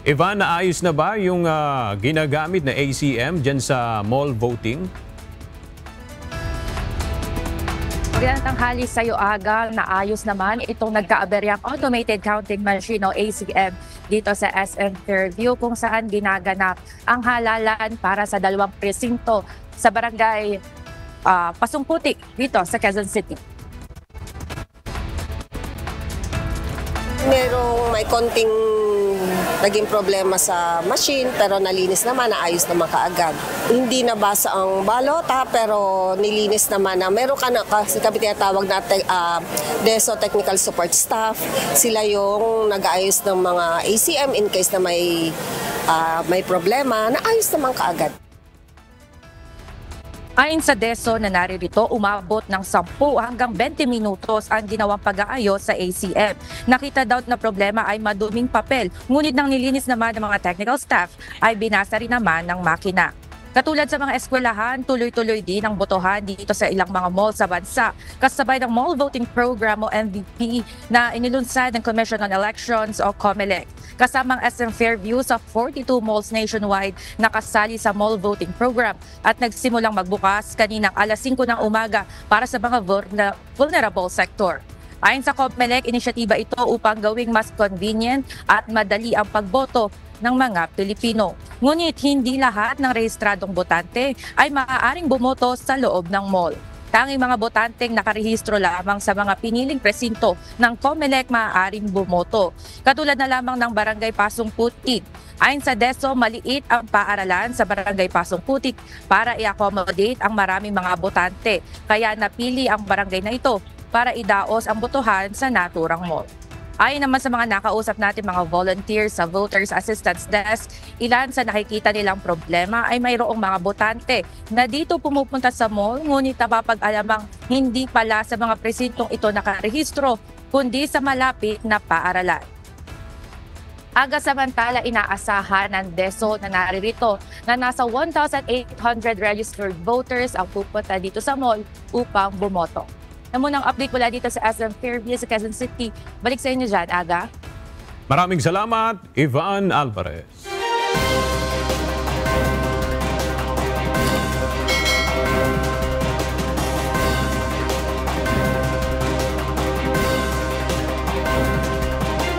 Ivan, naayos na ba yung ginagamit na ACM dyan sa mall voting? Magandang tanghali sa iyo, Aga. Naayos naman itong nagkaaberyang automated counting machine o ACM dito sa SM Fairview, kung saan ginaganap ang halalan para sa 2 presinto sa barangay Pasungputik dito sa Quezon City. May konting naging problema sa machine, pero nalinis naman, naayos naman kaagad. Hindi nabasa ang balota, pero nilinis naman na meron ka na, kasi kami tinatawag na DESO Technical Support Staff. Sila yung nag-aayos ng mga ACM in case na may problema, naayos naman kaagad. Ayon sa DESO na naririto, umabot ng 10 hanggang 20 minutos ang ginawang pag-aayos sa ACM. Nakita daw na problema ay maduming papel, ngunit nang nilinis naman ng mga technical staff ay binasa rin naman ng makina. Katulad sa mga eskwelahan, tuloy-tuloy din ang botohan dito sa ilang mga mall sa bansa, kasabay ng Mall Voting Program o MVP na inilunsad ng Commission on Elections o COMELEC. Kasamang SM Fairview sa 42 malls nationwide na kasali sa Mall Voting Program at nagsimulang magbukas kaninang alas 5 ng umaga para sa mga vulnerable sector. Ayon sa COMELEC, inisyatiba ito upang gawing mas convenient at madali ang pagboto ng mga Pilipino. Ngunit hindi lahat ng rehistradong botante ay maaaring bumoto sa loob ng mall. Tanging mga botanteng nakarehistro lamang sa mga piniling presinto ng COMELEC maaaring bumoto. Katulad na lamang ng Barangay Pasungputik. Ayon sa DESO, maliit ang paaralan sa Barangay Pasungputik para i-accommodate ang maraming mga botante. Kaya napili ang barangay na ito para idaos ang botohan sa naturang mall. Ayon naman sa mga nakausap natin mga volunteers sa Voters Assistance Desk, ilan sa nakikita nilang problema ay mayroong mga botante na dito pumupunta sa mall, ngunit napapag-alamang hindi pala sa mga presintong ito nakarehistro, kundi sa malapit na paaralan. Aga samantala, inaasahan ng DESO na naririto na nasa 1,800 registered voters ang pupunta dito sa mall upang bumoto. Namunang update mula dito sa SM Fairview sa Quezon City. Balik sa inyo dyan, Aga. Maraming salamat, Ivan Alvarez.